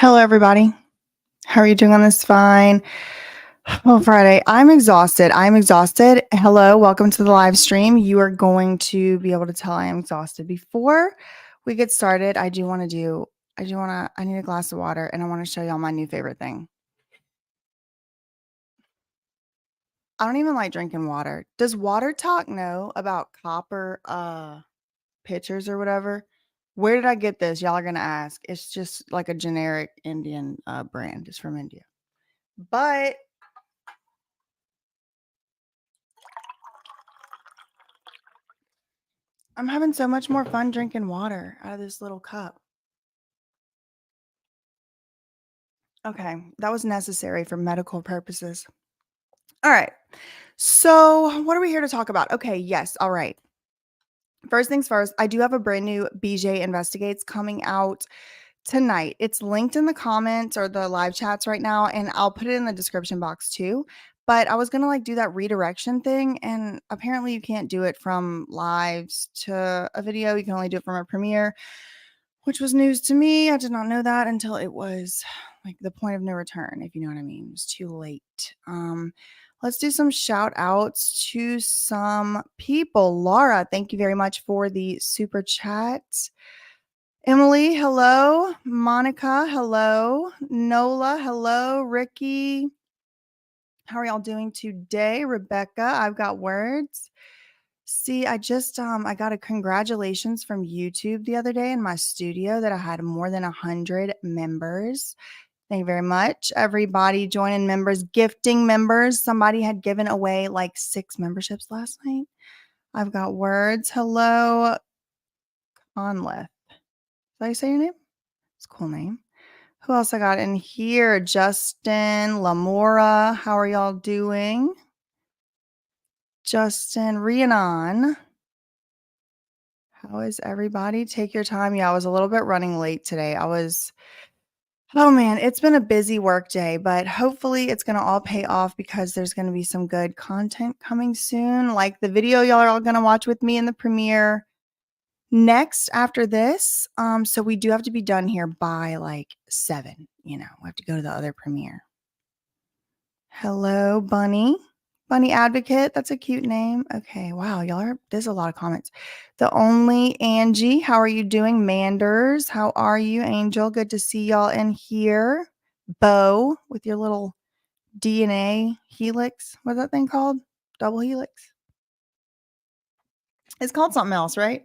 Hello, everybody. How are you doing on this fine Friday? I'm exhausted. I'm exhausted. Hello, welcome to the live stream. You are going to be able to tell I am exhausted. Before we get started, I need a glass of water and I want to show y'all my new favorite thing. I don't even like drinking water. Does Water Talk know about copper pitchers or whatever? Where did I get this? Y'all are gonna ask. It's just like a generic Indian brand. It's from India. But I'm having so much more fun drinking water out of this little cup. Okay, that was necessary for medical purposes. All right. So, what are we here to talk about? Okay, yes. All right. First things first, I do have a brand new BJ Investigates coming out tonight. It's linked in the comments or the live chats right now, and I'll put it in the description box too. But I was gonna like do that redirection thing, and apparently you can't do it from lives to a video. You can only do it from a premiere, which was news to me. I did not know that until it was like the point of no return, if you know what I mean. It was too late. Let's do some shout outs to some people. Laura, thank you very much for the super chat. Emily, hello. Monica, hello. Nola, hello. Ricky, how are y'all doing today? Rebecca, I've got words. See, I got a congratulations from YouTube the other day in my studio that I had more than 100 members. Thank you very much. Everybody joining members, gifting members. Somebody had given away like 6 memberships last night. I've got words. Hello, Conleth. Did I say your name? It's a cool name. Who else I got in here? Justin, Lamora. How are y'all doing? Justin, Rhiannon. How is everybody? Take your time. Yeah, I was a little bit running late today. Oh man, it's been a busy work day, but hopefully it's going to all pay off because there's going to be some good content coming soon. Like the video y'all are all going to watch with me in the premiere next after this. So we do have to be done here by like 7, we have to go to the other premiere. Hello, Bunny. Bunny Advocate. That's a cute name. Okay. Wow. There's a lot of comments. The only Angie. How are you doing? Manders. How are you, Angel? Good to see y'all in here. Bo with your little DNA helix. What's that thing called? Double helix. It's called something else, right?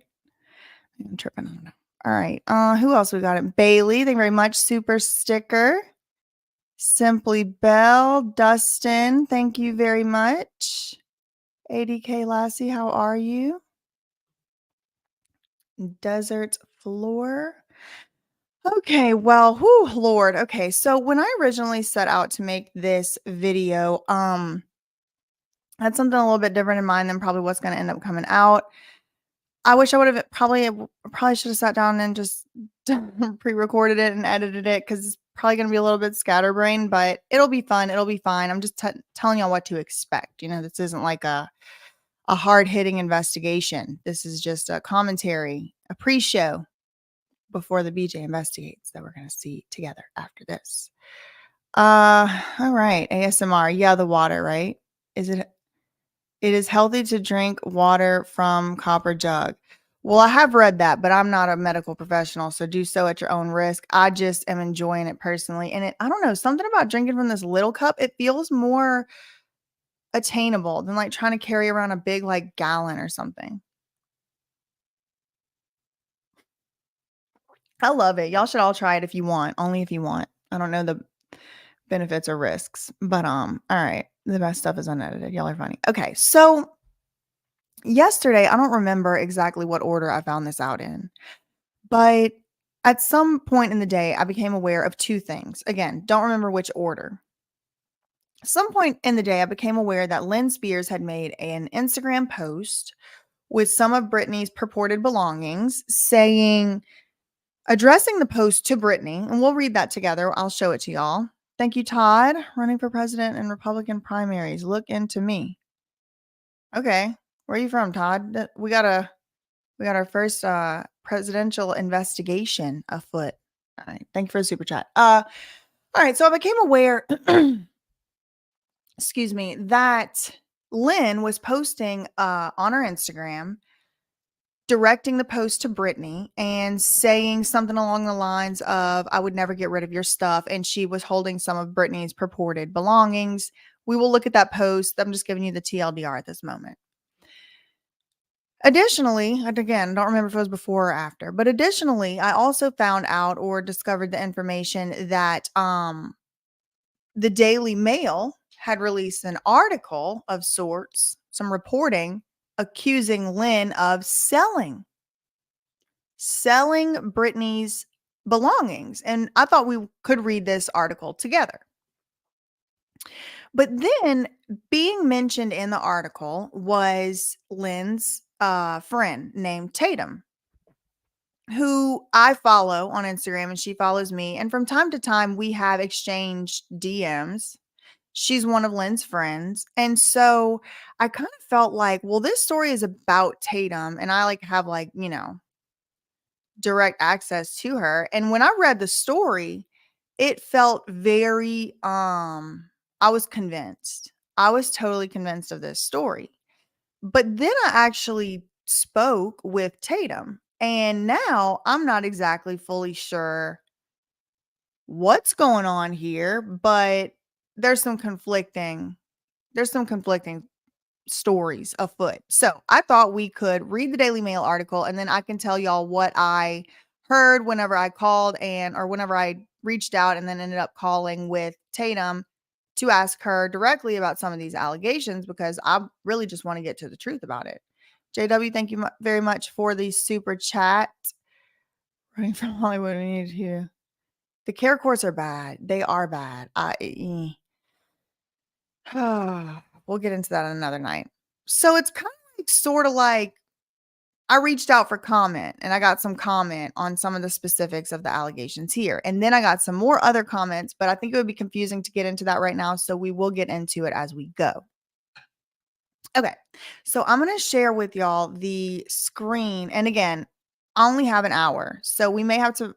I'm tripping. I don't know. All right. Who else we got? It? Bailey. Thank you very much. Super sticker. Simply Bell. Dustin. Thank you very much. ADK Lassie, how are you? Desert Floor. Okay, well, whoo, Lord. Okay, so when I originally set out to make this video, I had something a little bit different in mind than probably what's going to end up coming out. I wish I would have probably should have sat down and just pre-recorded it and edited it because it's probably going to be a little bit scatterbrained, but it'll be fun. It'll be fine. I'm just telling y'all what to expect. This isn't like a hard-hitting investigation. This is just a commentary, a pre-show before the BJ Investigates that we're going to see together after this. All right, ASMR. Yeah, the water, right? It is healthy to drink water from copper jug. Well, I have read that, but I'm not a medical professional, so do so at your own risk. I just am enjoying it personally. And I don't know, something about drinking from this little cup, it feels more attainable than like trying to carry around a big like gallon or something. I love it. Y'all should all try it if you want, only if you want. I don't know the benefits or risks, but all right. The best stuff is unedited. Y'all are funny. Okay, so yesterday, I don't remember exactly what order I found this out in, but at some point in the day, I became aware of 2 things. Again, don't remember which order. Some point in the day, I became aware that Lynne Spears had made an Instagram post with some of Britney's purported belongings addressing the post to Britney, and we'll read that together. I'll show it to y'all. Thank you, Todd. Running for president in Republican primaries. Look into me. Okay. Where are you from, Todd? We got our first presidential investigation afoot. All right. Thank you for the super chat. All right. So I became aware, excuse me, that Lynn was posting on her Instagram, directing the post to Britney and saying something along the lines of, I would never get rid of your stuff. And she was holding some of Britney's purported belongings. We will look at that post. I'm just giving you the TLDR at this moment. Additionally, and again, I don't remember if it was before or after, but additionally, I also found out or discovered the information that the Daily Mail had released an article of sorts, some reporting accusing Lynn of selling Britney's belongings. And I thought we could read this article together. But then being mentioned in the article was Lynn's friend named Tatum, who I follow on Instagram and she follows me. And from time to time, we have exchanged DMs. She's one of Lynn's friends. And so I kind of felt like, well, this story is about Tatum and I have direct access to her. And when I read the story, it felt very I was convinced. I was totally convinced of this story. But then I actually spoke with Tatum, and now I'm not exactly fully sure what's going on here, but there's some conflicting stories afoot. So I thought we could read the Daily Mail article and then I can tell y'all what I heard whenever I called or whenever I reached out and then ended up calling with Tatum to ask her directly about some of these allegations because I really just want to get to the truth about it. JW, thank you very much for the super chat. Running from Hollywood, we need to. The care courts are bad. They are bad. We'll get into that on another night. So it's kind of sort of like I reached out for comment and I got some comment on some of the specifics of the allegations here. And then I got some more other comments, but I think it would be confusing to get into that right now. So we will get into it as we go. Okay. So I'm going to share with y'all the screen. And again, I only have an hour. So we may have to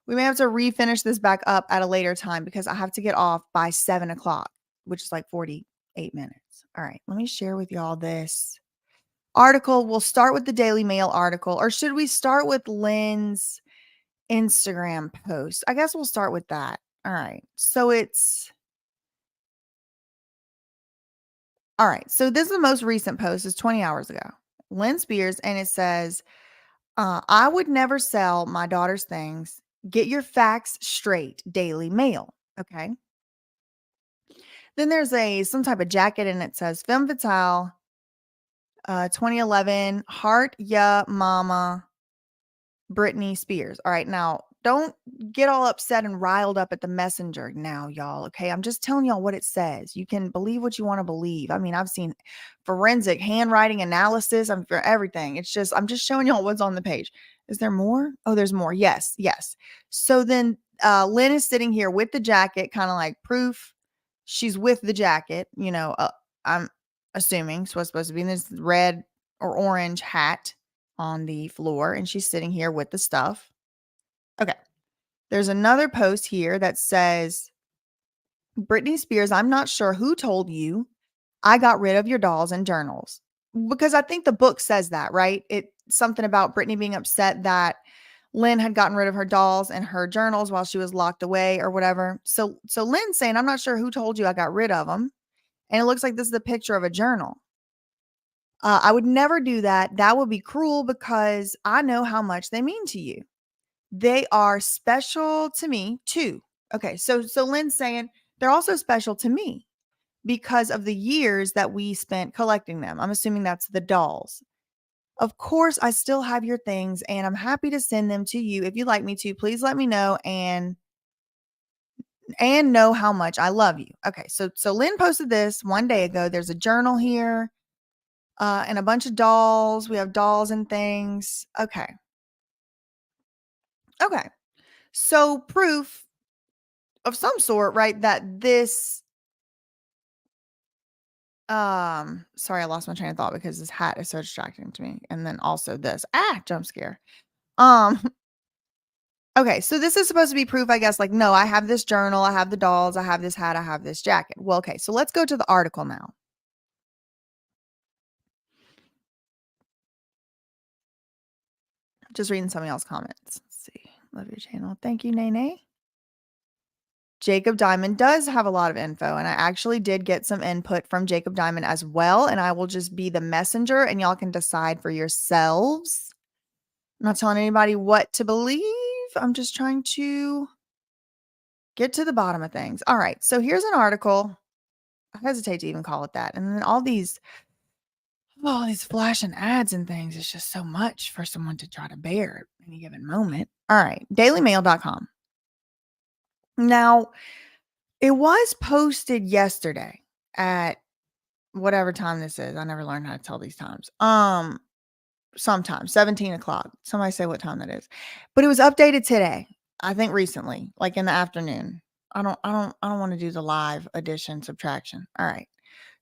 refinish this back up at a later time because I have to get off by 7:00, which is like 48 minutes. All right. Let me share with y'all this article. We'll start with the Daily Mail article, or should we start with Lynn's Instagram post? I guess we'll start with that. All right. So all right. So this is the most recent post. It's 20 hours ago. Lynne Spears, and it says, I would never sell my daughter's things. Get your facts straight. Daily Mail. Okay. Then there's some type of jacket and it says Femme Fatale 2011 Heart Ya Mama Britney Spears. All right, now don't get all upset and riled up at the messenger now, y'all. Okay, I'm just telling y'all what it says. You can believe what you want to believe. I mean, I've seen forensic handwriting analysis. I'm for everything. I'm just showing y'all what's on the page. Is there more? Oh, there's more. Yes, yes. So then Lynn is sitting here with the jacket, kind of like proof she's with the jacket. I'm assuming so it's supposed to be in this red or orange hat on the floor, and she's sitting here with the stuff. Okay. There's another post here that says, Britney Spears, I'm not sure who told you I got rid of your dolls and journals. Because I think the book says that, right? It's something about Britney being upset that Lynn had gotten rid of her dolls and her journals while she was locked away or whatever. So Lynn's saying, I'm not sure who told you I got rid of them. And it looks like this is a picture of a journal. I would never do that. That would be cruel because I know how much they mean to you. They are special to me too. Okay, so Lynn's saying they're also special to me because of the years that we spent collecting them. I'm assuming that's the dolls. Of course, I still have your things and I'm happy to send them to you. If you'd like me to, please let me know and know how much I love you. Okay, so Lynn posted this one day ago. There's a journal here and a bunch of dolls. We have dolls and things. Okay. So proof of some sort, right? That this, sorry, I lost my train of thought because this hat is so distracting to me. And then also this, jump scare. Okay, so this is supposed to be proof, I guess, like, no, I have this journal, I have the dolls, I have this hat, I have this jacket. Well, okay, so let's go to the article now. Just reading some of y'all's comments. Let's see. Love your channel. Thank you, Nene. Jacob Diamond does have a lot of info, and I actually did get some input from Jacob Diamond as well, and I will just be the messenger, and y'all can decide for yourselves. I'm not telling anybody what to believe. I'm just trying to get to the bottom of things. All right, so here's an article. I hesitate to even call it that. And then all these flashing ads and things, it's just so much for someone to try to bear at any given moment. All right, DailyMail.com. Now, it was posted yesterday at whatever time this is. I never learned how to tell these times. Sometime 17 o'clock. Somebody say what time that is. But it was updated today. I think recently, like in the afternoon. I don't want to do the live addition subtraction. All right.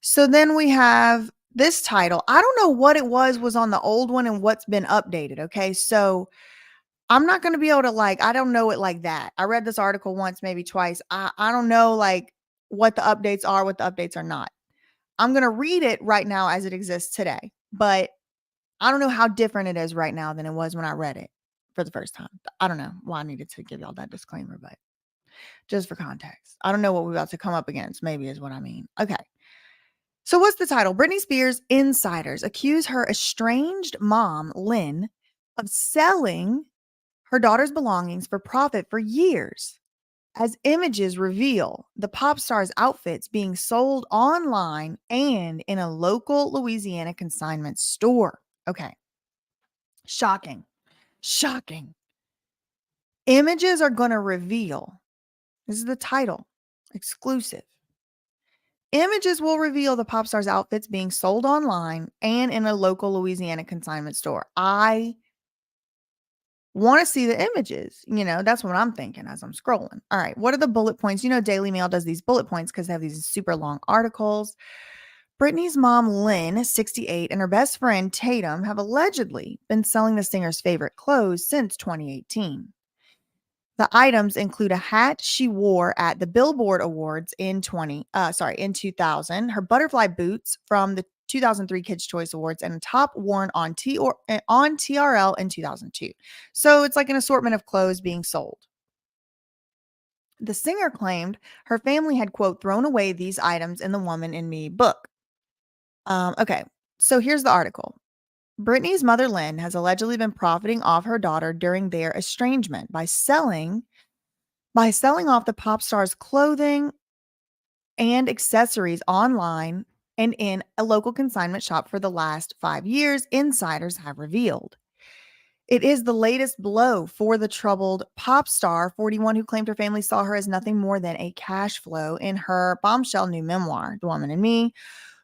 So then we have this title. I don't know what it was on the old one and what's been updated. Okay. So I'm not going to be able to I don't know it like that. I read this article once, maybe twice. I don't know what the updates are, what the updates are not. I'm going to read it right now as it exists today, but I don't know how different it is right now than it was when I read it for the first time. I don't know why I needed to give y'all that disclaimer, but just for context, I don't know what we're about to come up against, maybe is what I mean. Okay. So what's the title? Britney Spears insiders accuse her estranged mom, Lynne, of selling her daughter's belongings for profit for years, as images reveal the pop star's outfits being sold online and in a local Louisiana consignment store. Okay. Shocking. Shocking. Images are going to reveal. This is the title. Exclusive. Images will reveal the pop star's outfits being sold online and in a local Louisiana consignment store. I want to see the images. That's what I'm thinking as I'm scrolling. All right. What are the bullet points? Daily Mail does these bullet points because they have these super long articles. Britney's mom, Lynne, 68, and her best friend, Tatum, have allegedly been selling the singer's favorite clothes since 2018. The items include a hat she wore at the Billboard Awards in 2000, her butterfly boots from the 2003 Kids' Choice Awards, and a top worn on TRL in 2002. So it's like an assortment of clothes being sold. The singer claimed her family had, quote, thrown away these items in the Woman in Me book. Okay, so here's the article. Britney's mother, Lynne, has allegedly been profiting off her daughter during their estrangement by selling off the pop star's clothing and accessories online and in a local consignment shop for the last 5 years, insiders have revealed. It is the latest blow for the troubled pop star, 41, who claimed her family saw her as nothing more than a cash flow in her bombshell new memoir, The Woman in Me,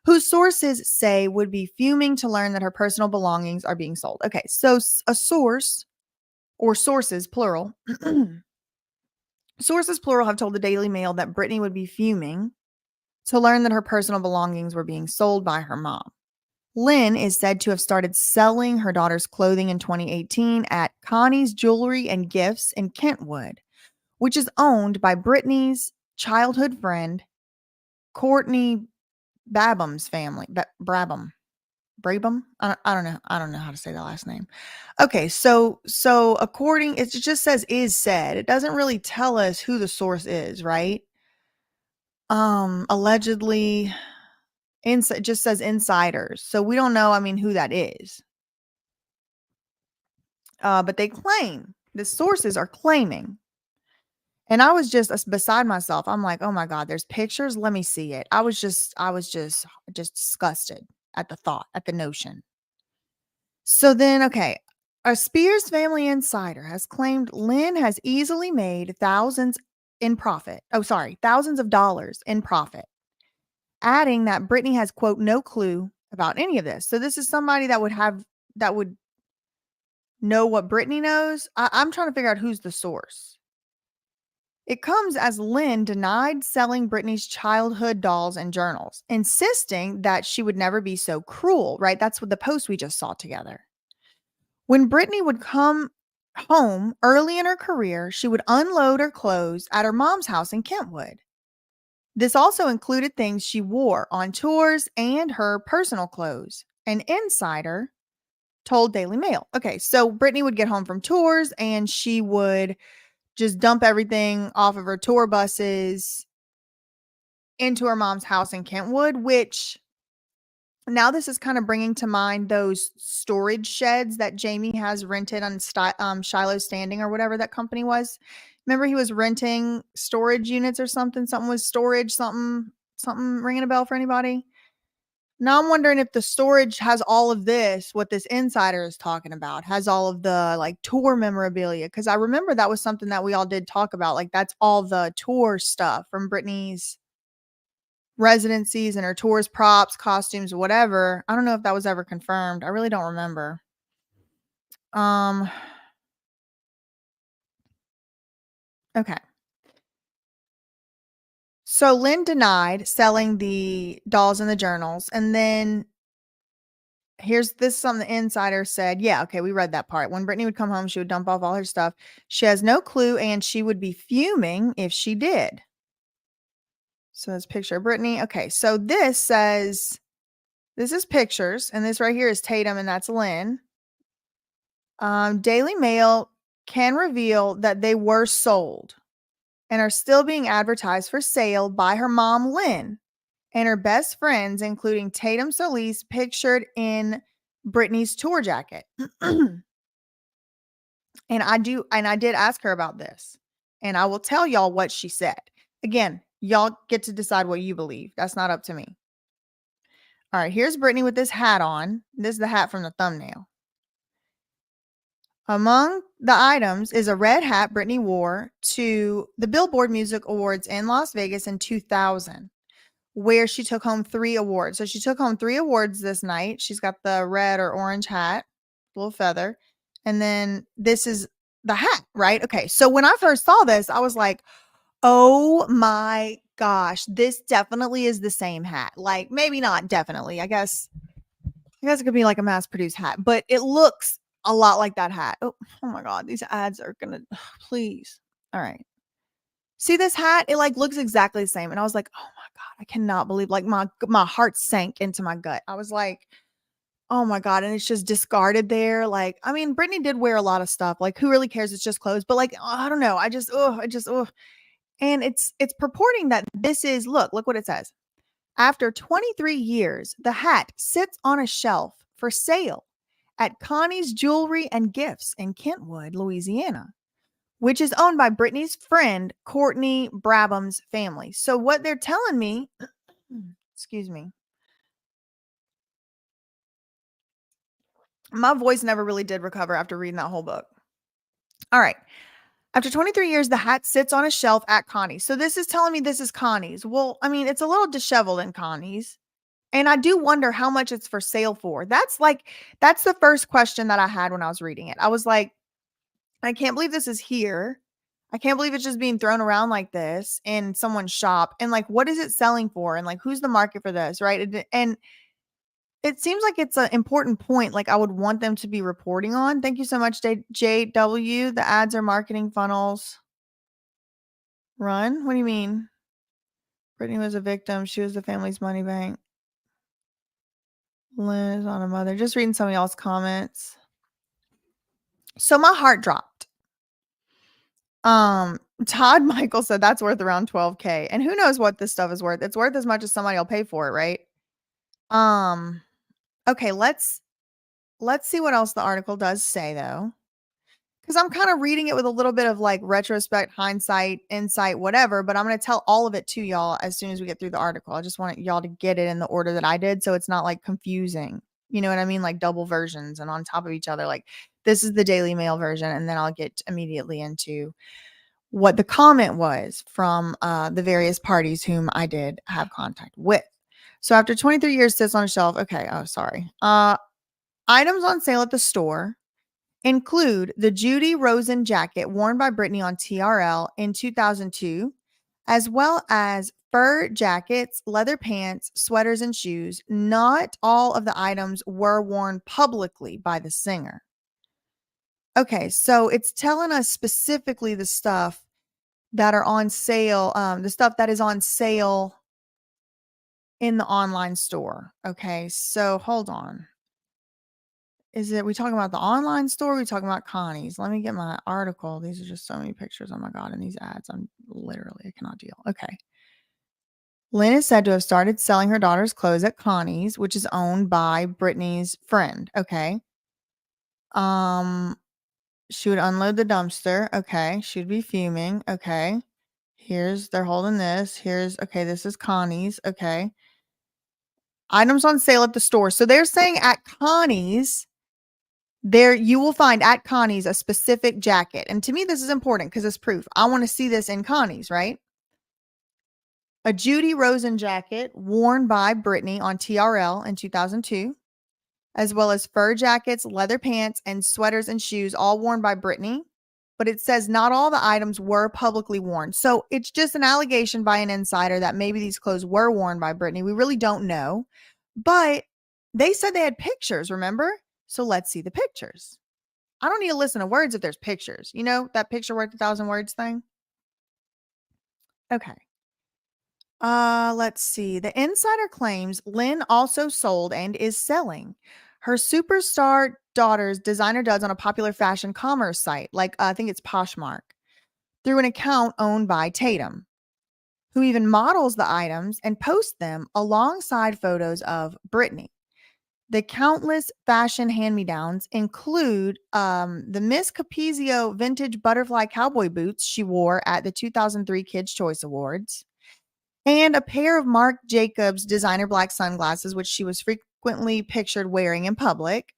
whose sources say would be fuming to learn that her personal belongings are being sold. Okay, so a source, or sources, plural, sources, plural, have told the Daily Mail that Britney would be fuming to learn that her personal belongings were being sold by her mom. Lynne is said to have started selling her daughter's clothing in 2018 at Connie's Jewelry and Gifts in Kentwood, which is owned by Britney's childhood friend, Courtney Babham's family. Brabham. I don't know. I don't know how to say the last name. Okay, so according, it just says is said. It doesn't really tell us who the source is, right? Allegedly, it just says insiders. So we don't know, who that is. But they claim, the sources are claiming. And I was just beside myself. I'm like, oh my God, there's pictures. Let me see it. I was just disgusted at the thought, at the notion. So then, okay, a Spears family insider has claimed Lynne has easily made thousands of dollars in profit, adding that Britney has, quote, no clue about any of this. So this is somebody that would know what Britney knows. I'm trying to figure out who's the source. It comes as Lynne denied selling Britney's childhood dolls and journals, insisting that she would never be so cruel, right? That's what the post we just saw together. When Britney would come home early in her career, she would unload her clothes at her mom's house in Kentwood. This also included things she wore on tours and her personal clothes. An insider told Daily Mail. Okay, so Britney would get home from tours and she would just dump everything off of her tour buses into her mom's house in Kentwood, which now this is kind of bringing to mind those storage sheds that Jamie has rented on Shiloh Standing or whatever that company was. Remember he was renting storage units or something? Something was storage, something ringing a bell for anybody? Now I'm wondering if the storage has all of this, what this insider is talking about, has all of the like tour memorabilia. Cause I remember that was something that we all did talk about. Like that's all the tour stuff from Britney's residencies and her tours, props, costumes, whatever. I don't know if that was ever confirmed. I really don't remember. Um, okay. So Lynne denied selling the dolls and the journals. And then here's this something the insider said. Yeah, okay, we read that part. When Britney would come home, she would dump off all her stuff. She has no clue, and she would be fuming if she did. So this picture of Britney. Okay, so this says this is pictures, and this right here is Tatum, and that's Lynne. Daily Mail can reveal that they were sold and are still being advertised for sale by her mom, Lynne, and her best friends, including Tatum Solis, pictured in Britney's tour jacket. And I did ask her about this, and I will tell y'all what she said. Again, y'all get to decide what you believe. That's not up to me. All right, here's Britney with this hat on. This is the hat from the thumbnail. Among the items is a red hat Britney wore to the Billboard Music Awards in Las Vegas in 2000, where she took home 3 awards. So she took home 3 awards this night. She's got the red or orange hat, little feather. And then this is the hat, right? Okay. So when I first saw this, I was like, oh my gosh, this definitely is the same hat. Like maybe not definitely. I guess it could be like a mass produced hat, but it looks a lot like that hat. Oh my God. These ads are gonna please. All right. See this hat? It like looks exactly the same. And I was like, oh my God, I cannot believe like my heart sank into my gut. I was like, oh my God. And it's just discarded there. Like, I mean, Britney did wear a lot of stuff. Like, who really cares? It's just clothes. But like, I don't know. Oh. And it's purporting that this is look what it says. After 23 years, the hat sits on a shelf for sale at Connie's Jewelry and Gifts in Kentwood, Louisiana, which is owned by Britney's friend, Courtney Brabham's family. So what they're telling me, excuse me, my voice never really did recover after reading that whole book. All right. After 23 years, the hat sits on a shelf at Connie's. So this is telling me this is Connie's. Well, I mean, it's a little disheveled in Connie's. And I do wonder how much it's for sale for. That's the first question that I had when I was reading it. I was like, I can't believe this is here. I can't believe it's just being thrown around like this in someone's shop. And like, what is it selling for? And like, who's the market for this? Right. And it seems like it's an important point. Like I would want them to be reporting on. Thank you so much, JW. The ads are marketing funnels. Run? What do you mean? Britney was a victim. She was the family's money bank. Lynn is on a mother. Just reading some of y'all's comments. So my heart dropped. Todd Michael said that's worth around 12K. And who knows what this stuff is worth? It's worth as much as somebody will pay for it, right? Okay, let's see what else the article does say though. Because I'm kind of reading it with a little bit of like retrospect, hindsight, insight, whatever, but I'm going to tell all of it to y'all as soon as we get through the article. I just want y'all to get it in the order that I did so it's not like confusing. You know what I mean? Like double versions and on top of each other. Like this is the Daily Mail version, and then I'll get immediately into what the comment was from the various parties whom I did have contact with. So after 23 years sits on a shelf. Okay. Oh, sorry. Items on sale at the store include the Judy Rosen jacket worn by Britney on TRL in 2002, as well as fur jackets, leather pants, sweaters, and shoes. Not all of the items were worn publicly by the singer. Okay, so it's telling us specifically the stuff that are on sale, the stuff that is on sale in the online store. Okay, so hold on. We talking about the online store? Or we talking about Connie's? Let me get my article. These are just so many pictures. Oh my God. And these ads, I cannot deal. Okay. Lynne is said to have started selling her daughter's clothes at Connie's, which is owned by Britney's friend. Okay. Um, she would unload the dumpster. Okay. She'd be fuming. Okay. They're holding this. Okay, this is Connie's. Okay. Items on sale at the store. So they're saying at Connie's, you will find at Connie's a specific jacket. And to me, this is important because it's proof. I want to see this in Connie's, right? A Judy Rosen jacket worn by Britney on TRL in 2002, as well as fur jackets, leather pants, and sweaters and shoes, all worn by Britney. But it says not all the items were publicly worn. So it's just an allegation by an insider that maybe these clothes were worn by Britney. We really don't know. But they said they had pictures, remember? So let's see the pictures. I don't need to listen to words if there's pictures. You know, that picture worth 1,000 words thing? Okay. Let's see. The insider claims Lynne also sold and is selling her superstar daughter's designer duds on a popular fashion commerce site, like I think it's Poshmark, through an account owned by Tatum, who even models the items and posts them alongside photos of Britney. The countless fashion hand-me-downs include the Miss Capizio vintage butterfly cowboy boots she wore at the 2003 Kids' Choice Awards, and a pair of Marc Jacobs designer black sunglasses, which she was frequently pictured wearing in public.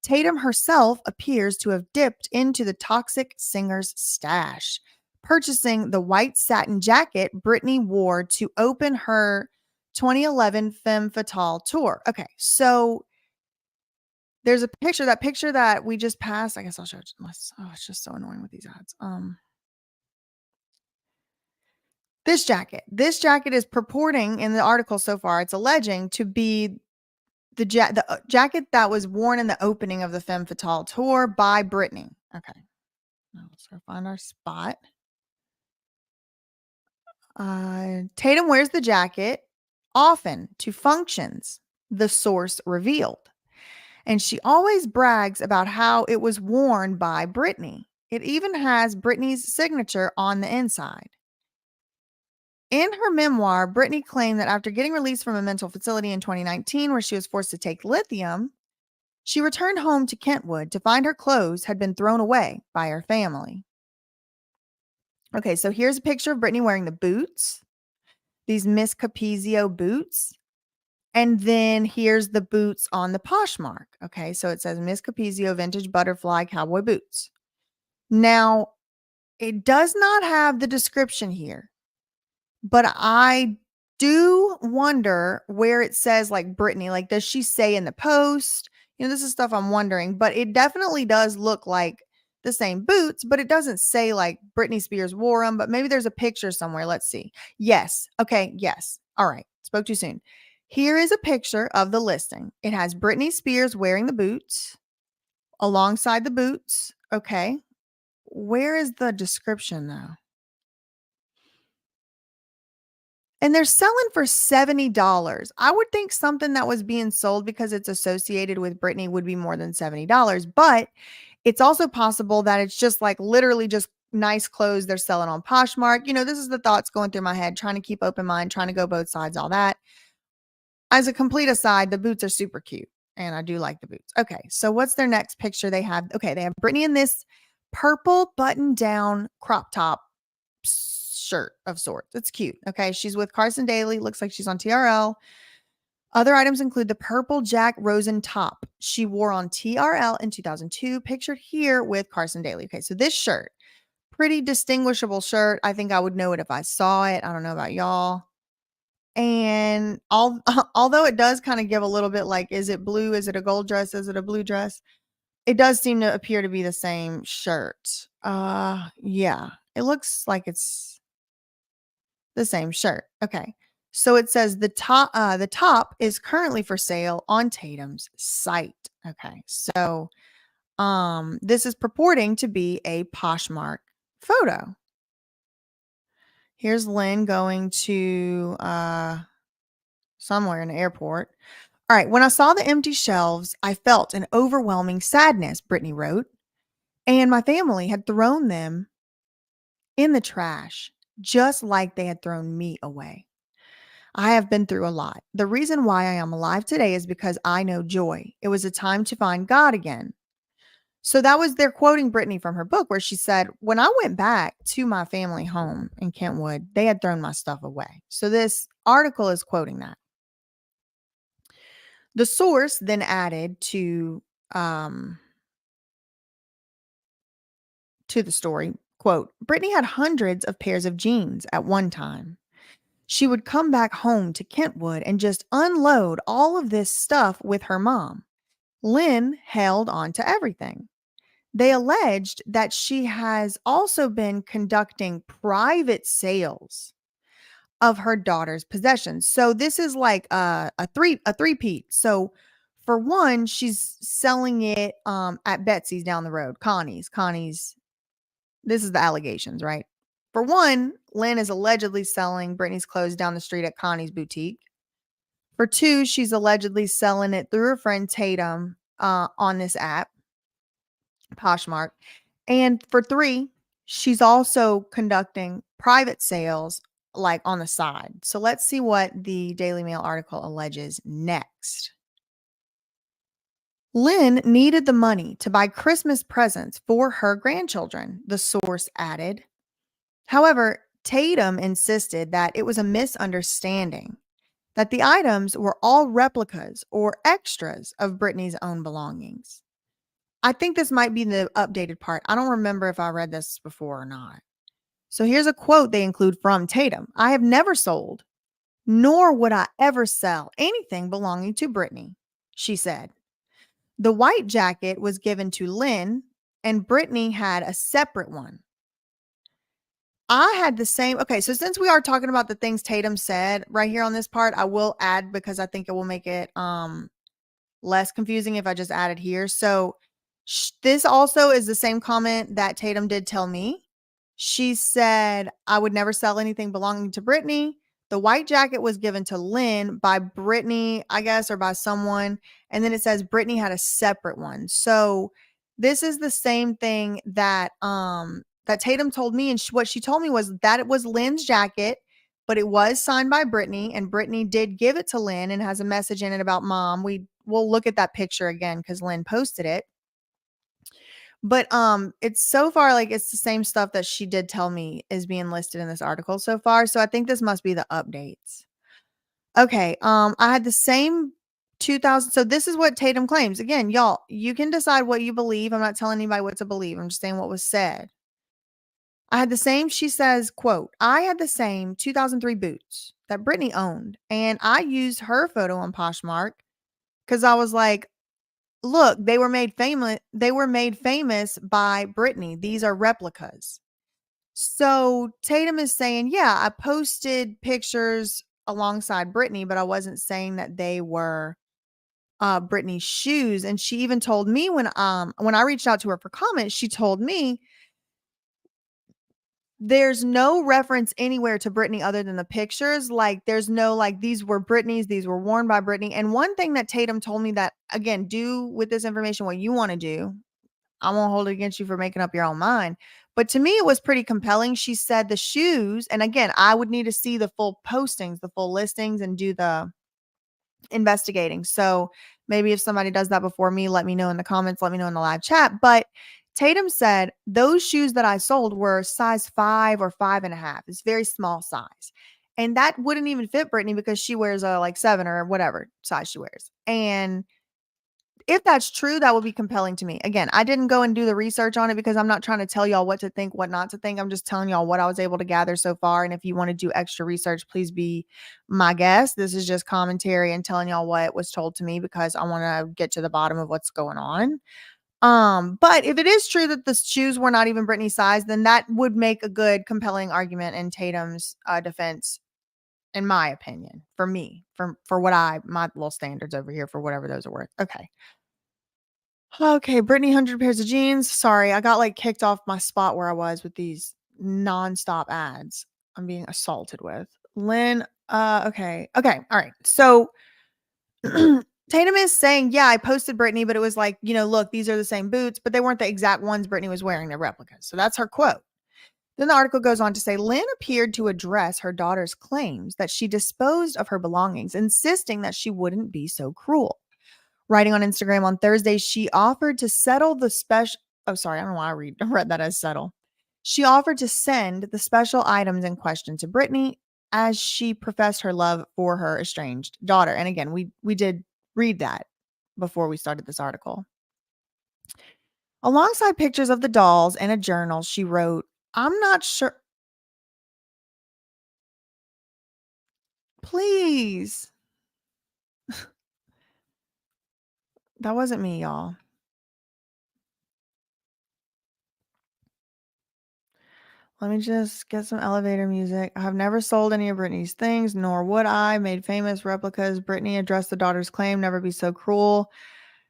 Tatum herself appears to have dipped into the toxic singer's stash, purchasing the white satin jacket Britney wore to open her 2011 Femme Fatale tour. Okay, so there's a picture, that picture that we just passed. I guess I'll show it. Oh, it's just so annoying with these ads. This jacket is purporting in the article so far, it's alleging to be the jacket that was worn in the opening of the Femme Fatale tour by Britney. Okay. Now let's go find our spot. Tatum wears the jacket often to functions, the source revealed. And she always brags about how it was worn by Britney. It even has Britney's signature on the inside. In her memoir, Britney claimed that after getting released from a mental facility in 2019, where she was forced to take lithium, she returned home to Kentwood to find her clothes had been thrown away by her family. Okay, so here's a picture of Britney wearing the boots, these Miss Capizio boots. And then here's the boots on the Poshmark. Okay, so it says Miss Capizio vintage butterfly cowboy boots. Now, it does not have the description here, but I do wonder where it says like Britney, like does she say in the post? You know, this is stuff I'm wondering, but it definitely does look like the same boots, but it doesn't say like Britney Spears wore them, but maybe there's a picture somewhere. Let's see. Yes. Okay. Yes. All right. Spoke too soon. Here is a picture of the listing. It has Britney Spears wearing the boots alongside the boots. Okay. Where is the description though? And they're selling for $70. I would think something that was being sold because it's associated with Britney would be more than $70. But it's also possible that it's just like literally just nice clothes they're selling on Poshmark. You know, this is the thoughts going through my head, trying to keep open mind, trying to go both sides, all that. As a complete aside, the boots are super cute. And I do like the boots. Okay, so what's their next picture they have? Okay, they have Britney in this purple button-down crop top shirt of sorts. It's cute. Okay. She's with Carson Daly. Looks like she's on TRL. Other items include the purple Jack Rosen top she wore on TRL in 2002, pictured here with Carson Daly. Okay. So this shirt, pretty distinguishable shirt. I think I would know it if I saw it. I don't know about y'all. And although it does kind of give a little bit like, is it blue? Is it a gold dress? Is it a blue dress? It does seem to appear to be the same shirt. Yeah. It looks like it's the same shirt. Okay. So it says the top is currently for sale on Tatum's site. Okay. So This is purporting to be a Poshmark photo. Here's Lynne going to somewhere in the airport. All right. When I saw the empty shelves, I felt an overwhelming sadness, Britney wrote, and my family had thrown them in the trash, just like they had thrown me away. I have been through a lot. The reason why I am alive today is because I know joy. It was a time to find God again. So that was they're quoting Britney from her book where she said, "When I went back to my family home in Kentwood, they had thrown my stuff away." So this article is quoting that. The source then added um to the story, quote, "Britney had hundreds of pairs of jeans at one time. She would come back home to Kentwood and just unload all of this stuff with her mom. Lynne held on to everything. They alleged that she has also been conducting private sales of her daughter's possessions." So this is like a three-peat. So for one, she's selling it at Betsy's down the road, Connie's. This is the allegations, right? For one, Lynne is allegedly selling Britney's clothes down the street at Connie's boutique. For two, she's allegedly selling it through her friend Tatum on this app, Poshmark. And for three, she's also conducting private sales like on the side. So let's see what the Daily Mail article alleges next. Lynne needed the money to buy Christmas presents for her grandchildren, the source added. However, Tatum insisted that it was a misunderstanding, that the items were all replicas or extras of Britney's own belongings. I think this might be the updated part. I don't remember if I read this before or not. So here's a quote they include from Tatum. "I have never sold, nor would I ever sell anything belonging to Britney," she said. "The white jacket was given to Lynne, and Britney had a separate one. I had the same." Okay, so since we are talking about the things Tatum said right here on this part, I will add because I think it will make it less confusing if I just add it here. So this also is the same comment that Tatum did tell me. She said, "I would never sell anything belonging to Britney. The white jacket was given to Lynne by Britney, I guess, or by someone." And then it says Britney had a separate one. So this is the same thing that Tatum told me. And what she told me was that it was Lynne's jacket, but it was signed by Britney, and Britney did give it to Lynne and has a message in it about mom. We'll look at that picture again because Lynne posted it. But it's so far like it's the same stuff that she did tell me is being listed in this article so far. So I think this must be the updates. Okay, I had the same 2000. So this is what Tatum claims. Again, y'all, you can decide what you believe. I'm not telling anybody what to believe. I'm just saying what was said. I had the same, she says, quote, "I had the same 2003 boots that Britney owned, and I used her photo on Poshmark because I was like, look, they were made famous by Britney. These are replicas." So Tatum is saying, yeah, I posted pictures alongside Britney, but I wasn't saying that they were Britney's shoes. And she even told me when I reached out to her for comments, she told me there's no reference anywhere to Britney other than the pictures. Like, there's no, like, these were Britney's, these were worn by Britney. And one thing that Tatum told me that, again, do with this information what you want to do. I won't hold it against you for making up your own mind. But to me, it was pretty compelling. She said the shoes, and again, I would need to see the full postings, the full listings, and do the investigating. So maybe if somebody does that before me, let me know in the comments, let me know in the live chat. But Tatum said those shoes that I sold were size 5 or 5.5. It's very small size. And that wouldn't even fit Britney because she wears a like 7 or whatever size she wears. And if that's true, that would be compelling to me. Again, I didn't go and do the research on it because I'm not trying to tell y'all what to think, what not to think. I'm just telling y'all what I was able to gather so far. And if you want to do extra research, please be my guest. This is just commentary and telling y'all what was told to me because I want to get to the bottom of what's going on. But if it is true that the shoes were not even Britney's size, then that would make a good, compelling argument in Tatum's defense, in my opinion, for me, for what my little standards over here, for whatever those are worth. Okay. Okay, Brittany, 100 pairs of jeans. Sorry, I got, like, kicked off my spot where I was with these nonstop ads I'm being assaulted with. Lynn, okay. Okay, alright. So, Tatum is saying, "Yeah, I posted Brittany, but it was like, look, these are the same boots, but they weren't the exact ones Brittany was wearing, they're replicas." So that's her quote. Then the article goes on to say Lynn appeared to address her daughter's claims that she disposed of her belongings, insisting that she wouldn't be so cruel. Writing on Instagram on Thursday, she offered to settle the special. Oh, sorry, I don't know why I read that as settle. She offered to send the special items in question to Brittany as she professed her love for her estranged daughter. And again, we did read that before we started this article. Alongside pictures of the dolls and a journal, she wrote, "I'm not sure." Please. That wasn't me, y'all. Let me just get some elevator music. I have never sold any of Britney's things, nor would I. Made famous replicas. Britney addressed the daughter's claim, never be so cruel.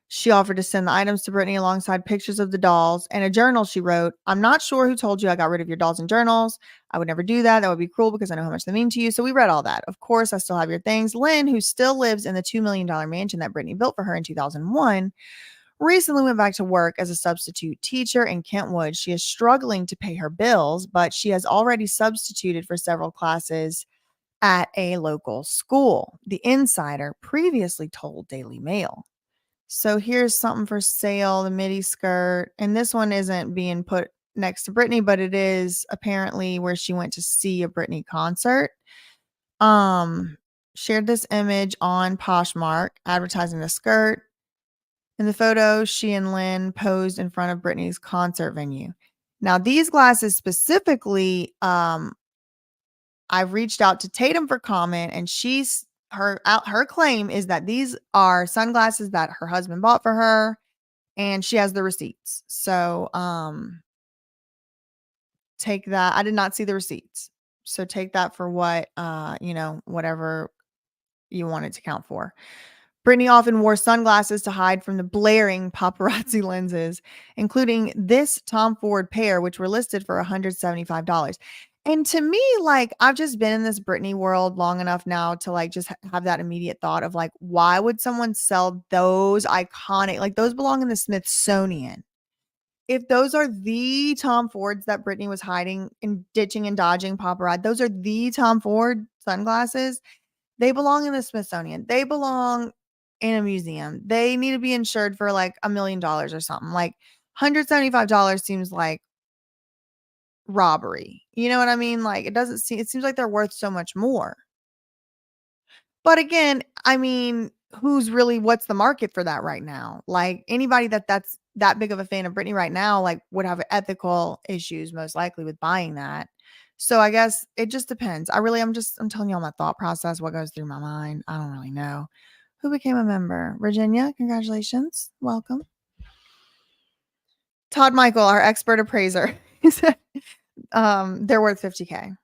She offered to send the items to Britney alongside pictures of the dolls and a journal she wrote. "I'm not sure who told you I got rid of your dolls and journals. I would never do that. That would be cruel because I know how much they mean to you." So we read all that. Of course, I still have your things. Lynn, who still lives in the $2 million mansion that Britney built for her in 2001, recently went back to work as a substitute teacher in Kentwood. She is struggling to pay her bills, but she has already substituted for several classes at a local school. The insider previously told Daily Mail. So here's something for sale, the midi skirt. And this one isn't being put next to Britney, but it is apparently where she went to see a Britney concert. Um, Shared this image on Poshmark advertising the skirt. In the photo, she and Lynn posed in front of Britney's concert venue. Now, these glasses specifically, I've reached out to Tatum for comment, and her claim is that these are sunglasses that her husband bought for her, and she has the receipts. So, take that. I did not see the receipts, so take that for what whatever you want it to count for. Britney often wore sunglasses to hide from the blaring paparazzi lenses, including this Tom Ford pair, which were listed for $175. And to me, like, I've just been in this Britney world long enough now to like just have that immediate thought of like, why would someone sell those iconic, like those belong in the Smithsonian? If those are the Tom Fords that Britney was hiding and ditching and dodging paparazzi, those are the Tom Ford sunglasses. They belong in the Smithsonian. They belong in a museum. They need to be insured for like $1 million or something. Like $175 seems like robbery. You know what I mean? Like it seems like they're worth so much more. But again, I mean, what's the market for that right now? Like anybody that's that big of a fan of Britney right now, like would have ethical issues most likely with buying that. So I guess it just depends. I'm telling you all my thought process, what goes through my mind. I don't really know. Who became a member? Virginia, congratulations. Welcome. Todd Michael, our expert appraiser. He said, they're worth 50K.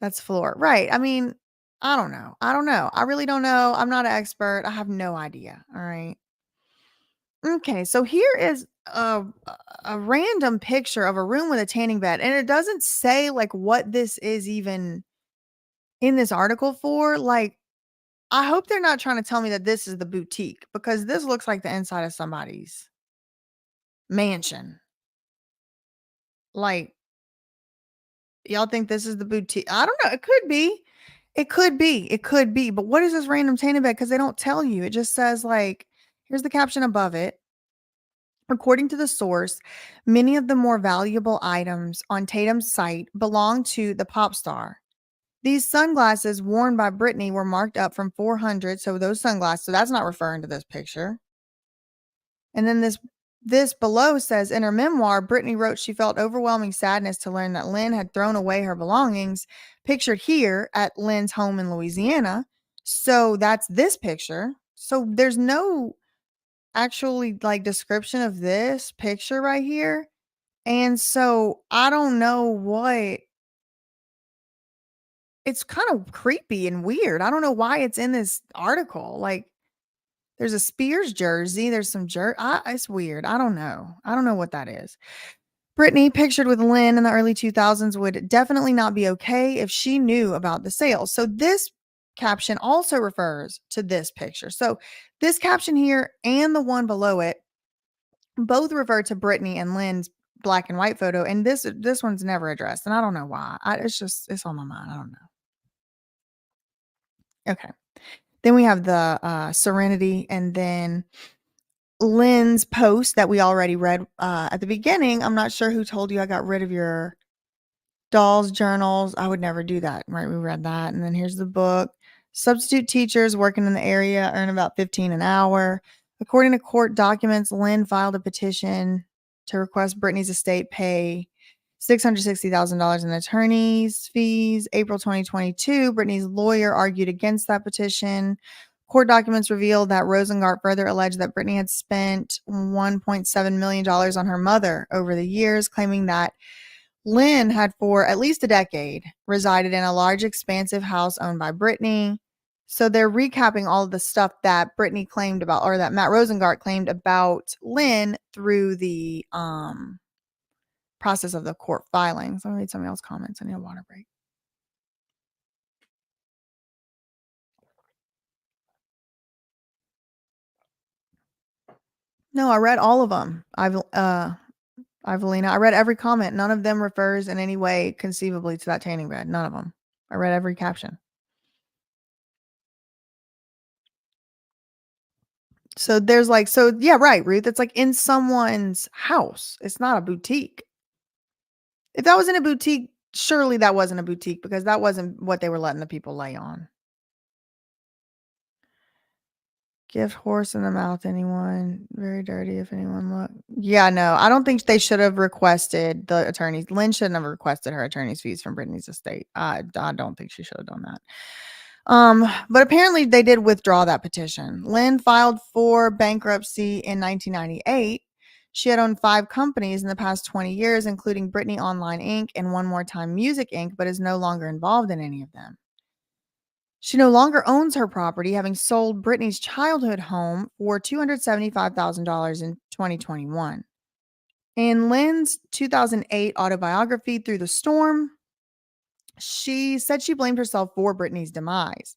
That's floor. Right. I mean, I don't know. I don't know. I really don't know. I'm not an expert. I have no idea. All right. Okay. So here is a random picture of a room with a tanning bed. And it doesn't say like what this is even in this article for. Like, I hope they're not trying to tell me that this is the boutique because this looks like the inside of somebody's mansion. Like, y'all think this is the boutique? I don't know. It could be. It could be. It could be. But what is this random tanning bed? Because they don't tell you. It just says, like, here's the caption above it. According to the source, many of the more valuable items on Tatum's site belong to the pop star. These sunglasses worn by Britney were marked up from 400. So those sunglasses, so that's not referring to this picture. And then this below says in her memoir, Britney wrote she felt overwhelming sadness to learn that Lynne had thrown away her belongings, pictured here at Lynne's home in Louisiana. So that's this picture. So there's no actually like description of this picture right here. And so I don't know what it's kind of creepy and weird. I don't know why it's in this article. Like There's a Spears jersey. There's some it's weird. I don't know. I don't know what that is. Britney, pictured with Lynne in the early 2000s, would definitely not be okay if she knew about the sale. So this caption also refers to this picture. So this caption here and the one below it both refer to Britney and Lynne's black and white photo, and this one's never addressed, and I don't know why. It's on my mind. I don't know. Okay. Then we have the Serenity, and then Lynn's post that we already read at the beginning. I'm not sure who told you I got rid of your dolls journals. I would never do that, right? We read that. And then here's the book. Substitute teachers working in the area earn about 15 an hour. According to court documents, Lynne filed a petition to request Britney's estate pay $660,000 in attorney's fees. April 2022, Britney's lawyer argued against that petition. Court documents revealed that Rosengart further alleged that Britney had spent $1.7 million on her mother over the years, claiming that Lynne had for at least a decade resided in a large, expansive house owned by Britney. So they're recapping all of the stuff that Britney claimed about, or that Matt Rosengart claimed about Lynne through the process of the court filings. Let me read somebody else's comments. I need a water break. No, I read all of them. Ivelina, I read every comment. None of them refers in any way conceivably to that tanning bed. None of them. I read every caption. So there's like, so yeah, right, Ruth. It's like in someone's house. It's not a boutique. If that was in a boutique, surely that wasn't a boutique because that wasn't what they were letting the people lay on. Gift horse in the mouth, anyone? Very dirty if anyone look. Yeah, no, I don't think they should have requested the attorneys. Lynne shouldn't have requested her attorney's fees from Britney's estate. I don't think she should have done that. But apparently they did withdraw that petition. Lynne filed for bankruptcy in 1998. She had owned 5 companies in the past 20 years, including Britney Online Inc. and One More Time Music Inc., but is no longer involved in any of them. She no longer owns her property, having sold Britney's childhood home for $275,000 in 2021. In Lynne's 2008 autobiography, Through the Storm, she said she blamed herself for Britney's demise.